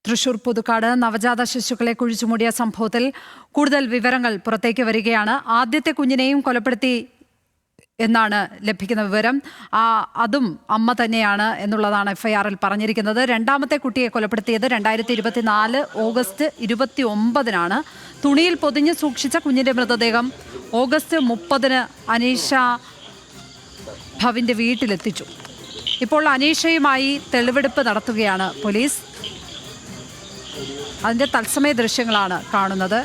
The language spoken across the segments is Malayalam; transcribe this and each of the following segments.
തൃശൂർ പുതുക്കാട് നവജാത ശിശുക്കളെ കുഴിച്ചുമൂടിയ സംഭവത്തിൽ കൂടുതൽ വിവരങ്ങൾ പുറത്തേക്ക് വരികയാണ്. ആദ്യത്തെ കുഞ്ഞിനെയും കൊലപ്പെടുത്തി എന്നാണ് ലഭിക്കുന്ന വിവരം. അതും അമ്മ തന്നെയാണ് എന്നുള്ളതാണ് എഫ്ഐആറിൽ പറഞ്ഞിരിക്കുന്നത്. രണ്ടാമത്തെ കുട്ടിയെ കൊലപ്പെടുത്തിയത് 2024 ഓഗസ്റ്റ് 29-നാണ്. തുണിയിൽ പൊതിഞ്ഞ് സൂക്ഷിച്ച കുഞ്ഞിന്റെ മൃതദേഹം ഓഗസ്റ്റ് 30-ന് അനീഷ ഭവിന്റെ വീട്ടിലെത്തിച്ചു. ഇപ്പോൾ അനീഷയുമായി തെളിവെടുപ്പ് നടത്തുകയാണ് പോലീസ്. അതിന്റെ തത്സമയ ദൃശ്യങ്ങളാണ് കാണുന്നത്.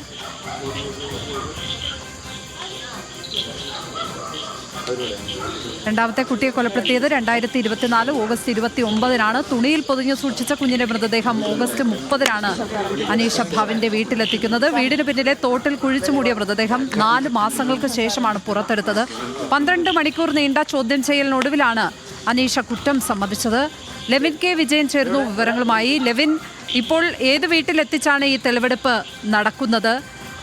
രണ്ടാമത്തെ കുട്ടിയെ കൊലപ്പെടുത്തിയത് 2024 ഓഗസ്റ്റ് 29-നാണ്. തുണിയിൽ പൊതിഞ്ഞു സൂക്ഷിച്ച കുഞ്ഞിന്റെ മൃതദേഹം ഓഗസ്റ്റ് 30-നാണ് അനീഷ ഭവിന്റെ വീട്ടിലെത്തിക്കുന്നത്. വീടിന് പിന്നിലെ തോട്ടിൽ കുഴിച്ചുമൂടിയ മൃതദേഹം 4 മാസങ്ങൾക്ക് ശേഷമാണ് പുറത്തെടുത്തത്. 12 മണിക്കൂർ നീണ്ട ചോദ്യം ചെയ്യലിനൊടുവിലാണ് അനീഷ കുറ്റം സമ്മതിച്ചത്. ലെവിൻ കെ വിജയൻ ചേർന്നു വിവരങ്ങളുമായി. ലെവിൻ, ഇപ്പോൾ ഏത് വീട്ടിലെത്തിച്ചാണ് ഈ തെളിവെടുപ്പ് നടക്കുന്നത്?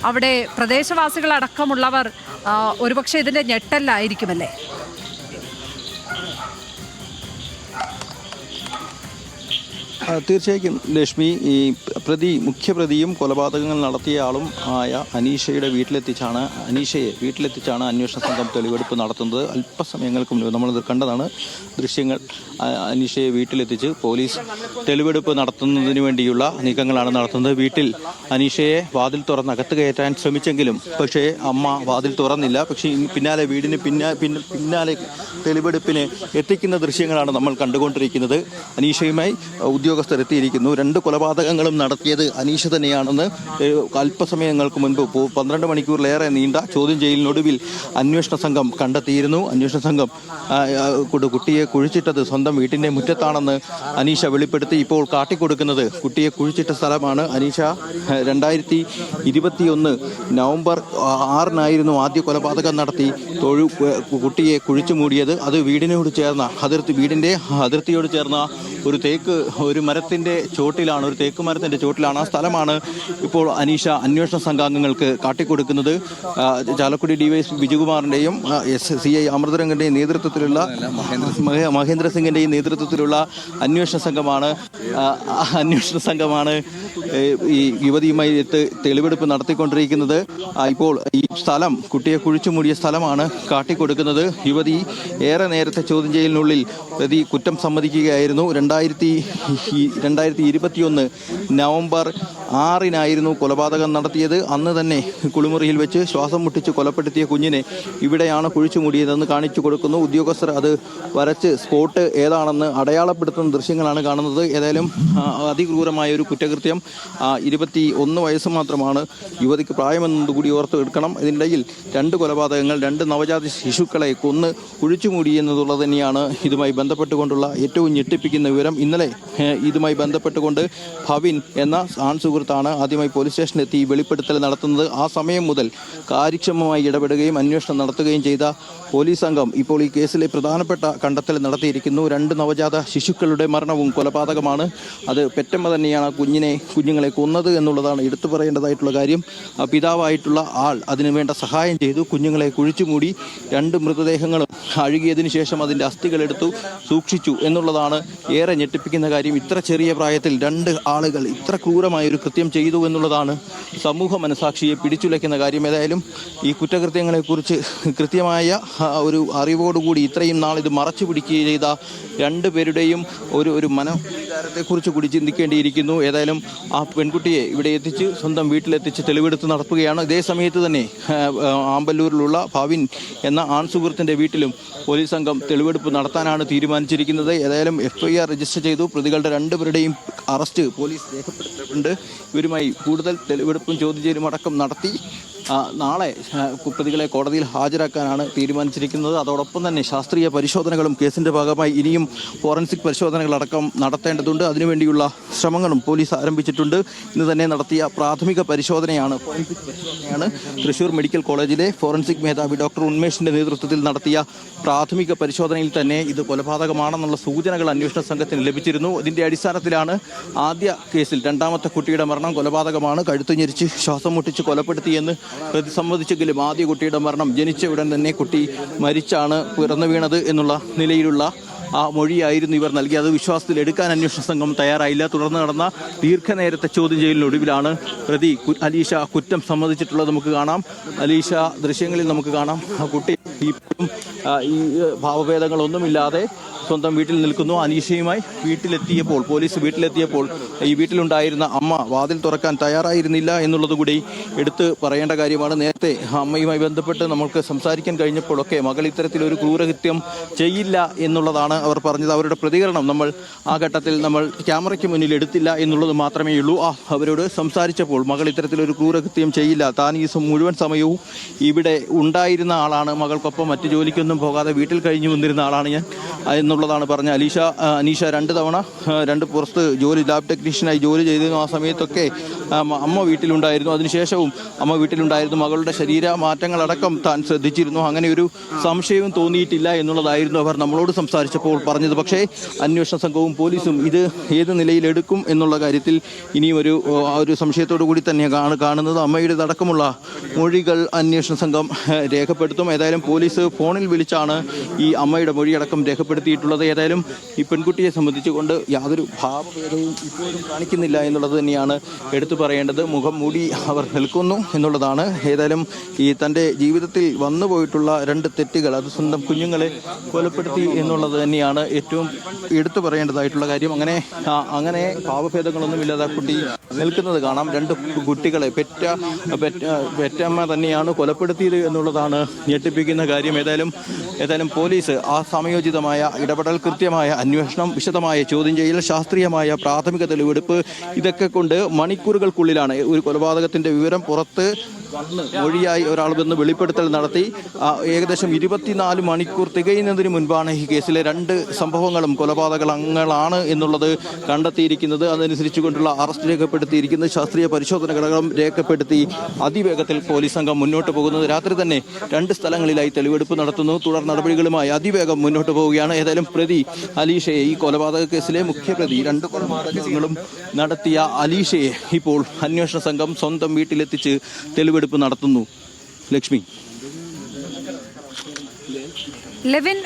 അവിടെ പ്രദേശവാസികളടക്കമുള്ളവർ ഒരുപക്ഷെ ഇതിന്റെ ഞെട്ടലായിരിക്കുമല്ലേ? തീർച്ചയായും ലക്ഷ്മി, ഈ മുഖ്യപ്രതിയും കൊലപാതകങ്ങൾ നടത്തിയ ആളും ആയ അനീഷയെ വീട്ടിലെത്തിച്ചാണ് അന്വേഷണ സംഘം തെളിവെടുപ്പ് നടത്തുന്നത്. അല്പസമയങ്ങൾക്ക് മുൻപ് നമ്മൾ കണ്ടതാണ് ദൃശ്യങ്ങൾ. അനീഷയെ വീട്ടിലെത്തിച്ച് പോലീസ് തെളിവെടുപ്പ് നടത്തുന്നതിന് വേണ്ടിയുള്ള നീക്കങ്ങളാണ് നടത്തുന്നത്. വീട്ടിൽ അനീഷയെ വാതിൽ തുറന്ന് അകത്ത് കയറ്റാൻ ശ്രമിച്ചെങ്കിലും പക്ഷേ അമ്മ വാതിൽ തുറന്നില്ല. പക്ഷേ പിന്നാലെ വീടിന് പിന്നാലെ തെളിവെടുപ്പിന് എത്തിക്കുന്ന ദൃശ്യങ്ങളാണ് നമ്മൾ കണ്ടുകൊണ്ടിരിക്കുന്നത്. അനീഷയുമായി ഉദ്യോഗസ്ഥരെത്തിയിരിക്കുന്നു. 2 കൊലപാതകങ്ങളും നടത്തിയത് അനീഷ തന്നെയാണെന്ന് അല്പസമയങ്ങൾക്ക് മുൻപ് 12 മണിക്കൂറിലേറെ നീണ്ട ചോദ്യം ചെയ്യലിനൊടുവിൽ അന്വേഷണ സംഘം കണ്ടെത്തിയിരുന്നു. അന്വേഷണ സംഘം കുട്ടിയെ കുഴിച്ചിട്ടത് സ്വന്തം വീട്ടിന്റെ മുറ്റത്താണെന്ന് അനീഷ വെളിപ്പെടുത്തി. ഇപ്പോൾ കാട്ടിക്കൊടുക്കുന്നത് കുട്ടിയെ കുഴിച്ചിട്ട സ്ഥലമാണ്. അനീഷ 2021 നവംബർ 6-നായിരുന്നു ആദ്യ കൊലപാതകം നടത്തി കുട്ടിയെ കുഴിച്ചു മൂടിയത്. അത് വീടിനോട് ചേർന്ന വീടിന്റെ അതിർത്തിയോട് ചേർന്ന ഒരു മരത്തിന്റെ ചോട്ടിലാണ്, ഒരു തേക്ക് മരത്തിന്റെ ചോട്ടിലാണ്. ആ സ്ഥലമാണ് ഇപ്പോൾ അനീഷ അന്വേഷണ സംഘാംഗങ്ങൾക്ക് കാട്ടിക്കൊടുക്കുന്നത്. ചാലക്കുടി ഡിവൈഎസ്പി ബിജുകുമാറിന്റെയും CI അമൃതരംഗന്റെയും നേതൃത്വത്തിലുള്ള മഹേന്ദ്ര സിംഗിന്റെയും നേതൃത്വത്തിലുള്ള അന്വേഷണ സംഘമാണ് ഈ യുവതിയുമായി തെളിവെടുപ്പ് നടത്തിക്കൊണ്ടിരിക്കുന്നത്. ഇപ്പോൾ ഈ സ്ഥലം, കുട്ടിയെ കുഴിച്ചു മൂടിയ സ്ഥലമാണ് കാട്ടിക്കൊടുക്കുന്നത്. യുവതി ഏറെ നേരത്തെ ചോദ്യം ചെയ്യലിനുള്ളിൽ പ്രതി കുറ്റം സമ്മതിക്കുകയായിരുന്നു. 2021 നവംബർ 6-നായിരുന്നു കൊലപാതകം നടത്തിയത്. അന്ന് തന്നെ കുളിമുറിയിൽ വെച്ച് ശ്വാസം മുട്ടിച്ച് കൊലപ്പെടുത്തിയ കുഞ്ഞിനെ ഇവിടെയാണ് കുഴിച്ചു മൂടിയതെന്ന് കാണിച്ചു കൊടുക്കുന്നു. ഉദ്യോഗസ്ഥർ അത് വരച്ച് സ്പോട്ട് ഏതാണെന്ന് അടയാളപ്പെടുത്തുന്ന ദൃശ്യങ്ങളാണ് കാണുന്നത്. ഏതായാലും അതിക്രൂരമായ ഒരു കുറ്റകൃത്യം. 21 വയസ്സ് മാത്രമാണ് യുവതിക്ക് പ്രായമെന്നതുകൂടി ഓർത്ത് എടുക്കണം. ഇതിനിടയിൽ 2 കൊലപാതകങ്ങൾ, 2 നവജാത ശിശുക്കളെ കൊന്ന് കുഴിച്ചു മൂടി എന്നുള്ളത് തന്നെയാണ് ഇതുമായി ബന്ധപ്പെട്ടുകൊണ്ടുള്ള ഏറ്റവും ഞെട്ടിപ്പിക്കുന്ന വിവരം. ഇന്നലെ ഇതുമായി ബന്ധപ്പെട്ടുകൊണ്ട് ഭവിൻ എന്ന സുഹൃത്താണ് ആദ്യമായി പോലീസ് സ്റ്റേഷനിലെത്തി വെളിപ്പെടുത്തൽ നടത്തുന്നത്. ആ സമയം മുതൽ കാര്യക്ഷമമായി ഇടപെടുകയും അന്വേഷണം നടത്തുകയും ചെയ്ത പോലീസ് സംഘം ഇപ്പോൾ ഈ കേസിലെ പ്രധാനപ്പെട്ട കണ്ടെത്തൽ നടത്തിയിരിക്കുന്നു. 2 നവജാത ശിശുക്കളുടെ മരണവും കൊലപാതകമാണ്. അത് പെറ്റമ്മ തന്നെയാണ് കുഞ്ഞുങ്ങളെ കൊന്നത് എന്നുള്ളതാണ് എടുത്തു പറയേണ്ടതായിട്ടുള്ള കാര്യം. പിതാവായിട്ടുള്ള ആൾ അതിനുവേണ്ട സഹായം ചെയ്തു. കുഞ്ഞുങ്ങളെ കുഴിച്ചുമൂടി 2 മൃതദേഹങ്ങളും അഴുകിയതിനു ശേഷം അതിൻ്റെ അസ്ഥികളെടുത്തു സൂക്ഷിച്ചു എന്നുള്ളതാണ് ഏറെ ഞെട്ടിപ്പിക്കുന്ന കാര്യം. ഇത്ര ചെറിയ പ്രായത്തിൽ 2 ആളുകൾ ഇത്ര ക്രൂരമായൊരു കൃത്യം ചെയ്തു എന്നുള്ളതാണ് സമൂഹ മനസാക്ഷിയെ പിടിച്ചുലയ്ക്കുന്ന കാര്യം. ഏതായാലും ഈ കുറ്റകൃത്യങ്ങളെക്കുറിച്ച് കൃത്യമായ ഒരു അറിവോടുകൂടി ഇത്രയും നാൾ ഇത് മറച്ചു പിടിക്കുകയും ചെയ്ത 2 പേരുടെയും ഒരു മനോവികാരത്തെക്കുറിച്ച് കൂടി ചിന്തിക്കേണ്ടിയിരിക്കുന്നു. ഏതായാലും ആ പെൺകുട്ടിയെ ഇവിടെ എത്തിച്ച് സ്വന്തം വീട്ടിലെത്തിച്ച് തെളിവെടുത്ത് നടത്തുകയാണ്. ഇതേ സമയത്ത് തന്നെ ആമ്പല്ലൂരിലുള്ള ഭവിൻ എന്ന സുഹൃത്തിൻ്റെ വീട്ടിലും പോലീസ് സംഘം തെളിവെടുപ്പ് നടത്താനാണ് തീരുമാനിച്ചിരിക്കുന്നത്. ഏതായാലും FIR രജിസ്റ്റർ ചെയ്തു. പ്രതികളുടെ 2 പേരുടെയും അറസ്റ്റ് പോലീസ് രേഖപ്പെടുത്തിയിട്ടുണ്ട്. ഇവരുമായി കൂടുതൽ തെളിവെടുപ്പും ചോദ്യം ചെയ്യലും അടക്കം നടത്തി നാളെ പ്രതികളെ കോടതിയിൽ ഹാജരാക്കാനാണ് തീരുമാനിച്ചിരിക്കുന്നത്. അതോടൊപ്പം തന്നെ ശാസ്ത്രീയ പരിശോധനകളും കേസിൻ്റെ ഭാഗമായി ഇനിയും ഫോറൻസിക് പരിശോധനകളടക്കം നടത്തേണ്ടതുണ്ട്. അതിനുവേണ്ടിയുള്ള ശ്രമങ്ങളും പോലീസ് ആരംഭിച്ചിട്ടുണ്ട്. ഇന്ന് തന്നെ നടത്തിയ പ്രാഥമിക പരിശോധനയാണ് തൃശൂർ മെഡിക്കൽ കോളേജിലെ ഫോറൻസിക് മേധാവി ഡോക്ടർ ഉന്മേഷിൻ്റെ നേതൃത്വത്തിൽ നടത്തിയ പ്രാഥമിക പരിശോധനയിൽ തന്നെ ഇത് കൊലപാതകമാണെന്നുള്ള സൂചനകൾ അന്വേഷണ സംഘത്തിന് ലഭിച്ചിരുന്നു. ഇതിൻ്റെ അടിസ്ഥാനത്തിലാണ് ആദ്യ കേസിൽ 2ാമത്തെ കുട്ടിയുടെ മരണം കൊലപാതകമാണ്, കഴുത്തു ഞെരിച്ച് ശ്വാസം മുട്ടിച്ച് കൊലപ്പെടുത്തിയെന്ന് പ്രതി സമ്മതിച്ചെങ്കിലും ആദ്യ കുട്ടിയുടെ മരണം ജനിച്ച ഉടൻ തന്നെ കുട്ടി മരിച്ചാണ് പിറന്നു വീണത് എന്നുള്ള നിലയിലുള്ള ആ മൊഴിയായിരുന്നു ഇവർ നൽകിയത്. അത് വിശ്വാസത്തിൽ എടുക്കാൻ അന്വേഷണ സംഘം തയ്യാറായില്ല. തുടർന്ന് നടന്ന ദീർഘനേരത്തെ ചോദ്യം ചെയ്യലിനൊടുവിലാണ് പ്രതി അലീഷ കുറ്റം സമ്മതിച്ചിട്ടുള്ളത്. നമുക്ക് കാണാം, അലീഷ ദൃശ്യങ്ങളിൽ നമുക്ക് കാണാം, ആ കുട്ടി ഇപ്പോഴും ഈ ഭാവഭേദങ്ങളൊന്നുമില്ലാതെ സ്വന്തം വീട്ടിൽ നിൽക്കുന്നു. അനീഷയുമായി വീട്ടിലെത്തിയപ്പോൾ, പോലീസ് വീട്ടിലെത്തിയപ്പോൾ ഈ വീട്ടിലുണ്ടായിരുന്ന അമ്മ വാതിൽ തുറക്കാൻ തയ്യാറായിരുന്നില്ല എന്നുള്ളത് കൂടി എടുത്ത് പറയേണ്ട കാര്യമാണ്. നേരത്തെ അമ്മയുമായി ബന്ധപ്പെട്ട് നമ്മൾക്ക് സംസാരിക്കാൻ കഴിഞ്ഞപ്പോഴൊക്കെ മകൾ ഇത്തരത്തിലൊരു ക്രൂരകൃത്യം ചെയ്യില്ല എന്നുള്ളതാണ് അവർ പറഞ്ഞത്. അവരുടെ പ്രതികരണം നമ്മൾ ആ ഘട്ടത്തിൽ നമ്മൾ ക്യാമറയ്ക്ക് മുന്നിൽ എടുത്തില്ല എന്നുള്ളത് മാത്രമേ ഉള്ളൂ. അവരോട് സംസാരിച്ചപ്പോൾ മകൾ ഇത്തരത്തിലൊരു ക്രൂരകൃത്യം ചെയ്യില്ല, താൻ ഈ മുഴുവൻ സമയവും ഇവിടെ ഉണ്ടായിരുന്ന ആളാണ്, മകൾക്കൊപ്പം മറ്റു ജോലിക്കൊന്നും പോകാതെ വീട്ടിൽ കഴിഞ്ഞു വന്നിരുന്ന ആളാണ് ഞാൻ എന്നുള്ളതാണ് പറഞ്ഞ അനീഷ 2 തവണ പുറത്ത് ലാബ് ടെക്നീഷ്യനായി ജോലി ചെയ്തിരുന്നു. ആ സമയത്തൊക്കെ അമ്മ വീട്ടിലുണ്ടായിരുന്നു. അതിനുശേഷവും അമ്മ വീട്ടിലുണ്ടായിരുന്നു. മകളുടെ ശരീര മാറ്റങ്ങളടക്കം താൻ ശ്രദ്ധിച്ചിരുന്നു. അങ്ങനെ ഒരു സംശയവും തോന്നിയിട്ടില്ല എന്നുള്ളതായിരുന്നു അവർ നമ്മളോട് സംസാരിച്ചപ്പോൾ പറഞ്ഞത്. പക്ഷേ അന്വേഷണ സംഘവും പോലീസും ഇത് ഏത് നിലയിലെടുക്കും എന്നുള്ള കാര്യത്തിൽ ഇനിയും ഒരു സംശയത്തോടു കൂടി തന്നെയാണ് കാണുന്നത്. അമ്മയുടെ അടക്കമുള്ള മൊഴികൾ അന്വേഷണ സംഘം രേഖപ്പെടുത്തും. ഏതായാലും പോലീസ് ഫോണിൽ വിളിച്ചാണ് ഈ അമ്മയുടെ മൊഴിയടക്കം രേഖപ്പെടുത്തിയിട്ടുള്ളത്. ഏതായാലും ഈ പെൺകുട്ടിയെ സംബന്ധിച്ചുകൊണ്ട് യാതൊരു ഭാവഭേദവും ഇപ്പോഴും കാണിക്കുന്നില്ല എന്നുള്ളത് തന്നെയാണ് എടുത്തു പറയേണ്ടത്. മുഖം മൂടി അവർ നിൽക്കുന്നു എന്നുള്ളതാണ്. ഏതായാലും ഈ തൻ്റെ ജീവിതത്തിൽ വന്നുപോയിട്ടുള്ള 2 തെറ്റുകൾ, അത് സ്വന്തം കുഞ്ഞുങ്ങളെ കൊലപ്പെടുത്തി എന്നുള്ളത് തന്നെയാണ് ഏറ്റവും എടുത്തു പറയേണ്ടതായിട്ടുള്ള കാര്യം. അങ്ങനെ ഭാവഭേദങ്ങളൊന്നുമില്ലാതെ ആ കുട്ടി നിൽക്കുന്നത് കാണാം. 2 കുട്ടികളെ പെറ്റമ്മ തന്നെയാണ് കൊലപ്പെടുത്തിയത് എന്നുള്ളതാണ് ഞെട്ടിപ്പിക്കുന്ന കാര്യം. ഏതായാലും പോലീസ് ആ സമയോചിതമായ ഇടപെടൽ, കൃത്യമായ അന്വേഷണം, വിശദമായ ചോദ്യം ചെയ്യൽ, ശാസ്ത്രീയമായ പ്രാഥമിക തെളിവെടുപ്പ്, ഇതൊക്കെ കൊണ്ട് മണിക്കൂറുകൾക്കുള്ളിലാണ് ഒരു കൊലപാതകത്തിന്റെ വിവരം പുറത്ത് മൊഴിയായി ഒരാൾ വന്ന് വെളിപ്പെടുത്തൽ നടത്തി. ഏകദേശം 24 മണിക്കൂർ തികയുന്നതിന് മുൻപാണ് ഈ കേസിലെ 2 സംഭവങ്ങളും കൊലപാതകങ്ങളാണ് എന്നുള്ളത് കണ്ടെത്തിയിരിക്കുന്നത്. അതനുസരിച്ചുകൊണ്ടുള്ള അറസ്റ്റ് രേഖപ്പെടുത്തിയിരിക്കുന്നത്. ശാസ്ത്രീയ പരിശോധന ഘടകം രേഖപ്പെടുത്തി അതിവേഗത്തിൽ പോലീസ് സംഘം മുന്നോട്ട് പോകുന്നത്. രാത്രി തന്നെ 2 സ്ഥലങ്ങളിലായി തെളിവെടുപ്പ് നടത്തുന്നു. തുടർ നടപടികളുമായി അതിവേഗം മുന്നോട്ട് പോവുകയാണ്. ഏതായാലും പ്രതി അലീഷയെ, ഈ കൊലപാതക കേസിലെ മുഖ്യപ്രതി, 2 കൊലപാതകങ്ങളും നടത്തിയ അലീഷയെ ഇപ്പോൾ അന്വേഷണ സംഘം സ്വന്തം വീട്ടിലെത്തിച്ച് തെളിവെടുപ്പ് നടത്തുന്നു. ലക്ഷ്മി. ലെവിൻ,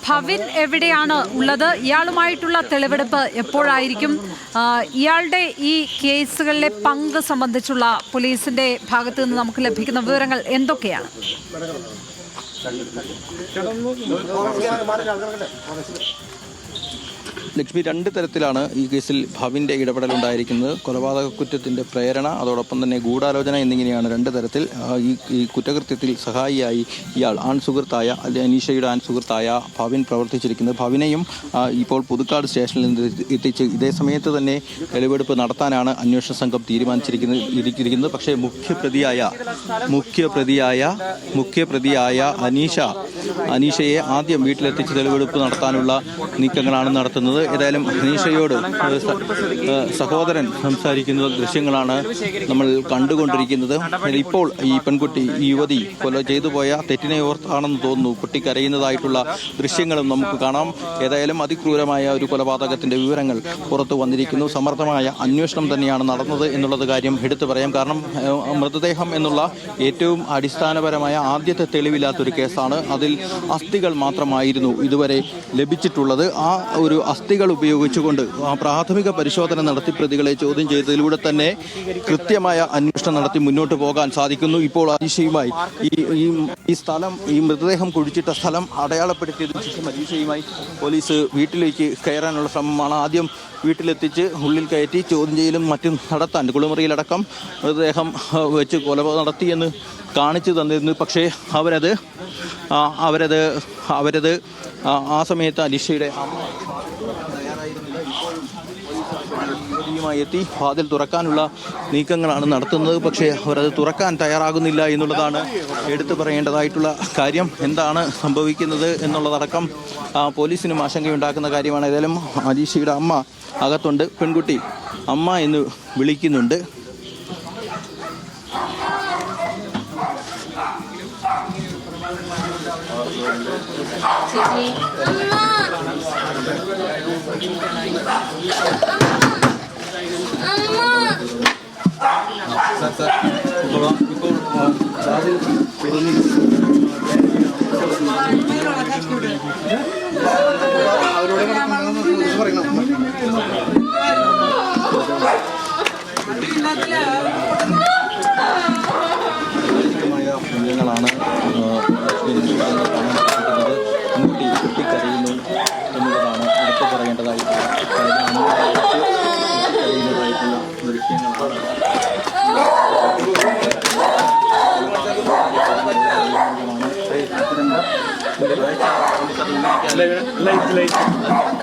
ഭവിൻ എവിടെയാണ് ഉള്ളത്? ഇയാളുമായിട്ടുള്ള തെളിവെടുപ്പ് എപ്പോഴായിരിക്കും? ഇയാളുടെ ഈ കേസുകളിലെ പങ്ക് സംബന്ധിച്ചുള്ള പോലീസിന്റെ ഭാഗത്ത് നിന്ന് നമുക്ക് ലഭിക്കുന്ന വിവരങ്ങൾ എന്തൊക്കെയാണ്? ലക്ഷ്മി, 2 തരത്തിലാണ് ഈ കേസിൽ ഭവിൻ്റെ ഇടപെടലുണ്ടായിരിക്കുന്നത്. കൊലപാതക കുറ്റത്തിൻ്റെ പ്രേരണ, അതോടൊപ്പം തന്നെ ഗൂഢാലോചന എന്നിങ്ങനെയാണ് 2 തരത്തിൽ ഈ കുറ്റകൃത്യത്തിൽ സഹായിയായി ഇയാൾ സുഹൃത്തായ അനീഷയുടെ സുഹൃത്തായ ഭവിൻ പ്രവർത്തിച്ചിരിക്കുന്നത്. ഭവിനെയും ഇപ്പോൾ പുതുക്കാട് സ്റ്റേഷനിൽ നിന്ന് എത്തിച്ച് ഇതേ സമയത്ത് തന്നെ തെളിവെടുപ്പ് നടത്താനാണ് അന്വേഷണ സംഘം തീരുമാനിച്ചിരിക്കുന്നത്. പക്ഷേ മുഖ്യപ്രതിയായ അനീഷയെ ആദ്യം വീട്ടിലെത്തിച്ച് തെളിവെടുപ്പ് നടത്താനുള്ള നീക്കങ്ങളാണ് നടത്തുന്നത്. ഏതായാലും അനീഷയോട് സഹോദരൻ സംസാരിക്കുന്ന ദൃശ്യങ്ങളാണ് നമ്മൾ കണ്ടുകൊണ്ടിരിക്കുന്നത്. ഇപ്പോൾ ഈ പെൺകുട്ടി, ഈ യുവതി കൊല ചെയ്തു പോയ തെറ്റിനെ ഓർത്താണെന്ന് തോന്നുന്നു കുട്ടി കരയുന്നതായിട്ടുള്ള ദൃശ്യങ്ങളും നമുക്ക് കാണാം. ഏതായാലും അതിക്രൂരമായ ഒരു കൊലപാതകത്തിന്റെ വിവരങ്ങൾ പുറത്തു വന്നിരിക്കുന്നു. സമർത്ഥമായ അന്വേഷണം തന്നെയാണ് നടന്നത് എന്നുള്ളത് കാര്യം എടുത്തു പറയാം. കാരണം മൃതദേഹം എന്നുള്ള ഏറ്റവും അടിസ്ഥാനപരമായ ആദ്യത്തെ തെളിവില്ലാത്തൊരു കേസാണ്. അതിൽ അസ്ഥികൾ മാത്രമായിരുന്നു ഇതുവരെ ലഭിച്ചിട്ടുള്ളത്. ആ ഒരു അസ്ഥികൾ ഉപയോഗിച്ചുകൊണ്ട് പ്രാഥമിക പരിശോധന നടത്തി പ്രതികളെ ചോദ്യം ചെയ്തതിലൂടെ തന്നെ കൃത്യമായ അന്വേഷണം നടത്തി മുന്നോട്ട് പോകാൻ സാധിക്കുന്നു. ഇപ്പോൾ അനീഷയുമായി ഈ സ്ഥലം, ഈ മൃതദേഹം കുഴിച്ചിട്ട സ്ഥലം അടയാളപ്പെടുത്തിയതിനു ശേഷം അനീഷയുമായി പോലീസ് വീട്ടിലേക്ക് കയറാനുള്ള ശ്രമമാണ്. ആദ്യം വീട്ടിലെത്തിച്ച് ഉള്ളിൽ കയറ്റി ചോദ്യം ചെയ്യലും മറ്റും നടത്താൻ കുളിമുറിയിലടക്കം മൃതദേഹം വെച്ച് കൊല നടത്തിയെന്ന് കാണിച്ചു തന്നിരുന്നു. പക്ഷേ അവരത് ആ സമയത്ത് അലീഷയുടെ അമ്മ യുവതിയുമായി എത്തി വാതിൽ തുറക്കാനുള്ള നീക്കങ്ങളാണ് നടത്തുന്നത്. പക്ഷേ അവരത് തുറക്കാൻ തയ്യാറാകുന്നില്ല എന്നുള്ളതാണ് എടുത്തു പറയേണ്ടതായിട്ടുള്ള കാര്യം. എന്താണ് സംഭവിക്കുന്നത് എന്നുള്ളതടക്കം പോലീസിനും ആശങ്കയുണ്ടാക്കുന്ന കാര്യമാണ്. ഏതായാലും അലീഷയുടെ അമ്മ അകത്തുണ്ട്. പെൺകുട്ടി അമ്മ എന്ന് വിളിക്കുന്നുണ്ട്. ഇപ്പോൾ കുഞ്ഞുങ്ങളാണ് കുട്ടിക്കരയുന്നു എന്നുള്ളതാണ് എടുത്തു പറയേണ്ടതായിട്ടുള്ള കരയുന്നതായിട്ടുള്ള ദൃശ്യങ്ങളാണ്.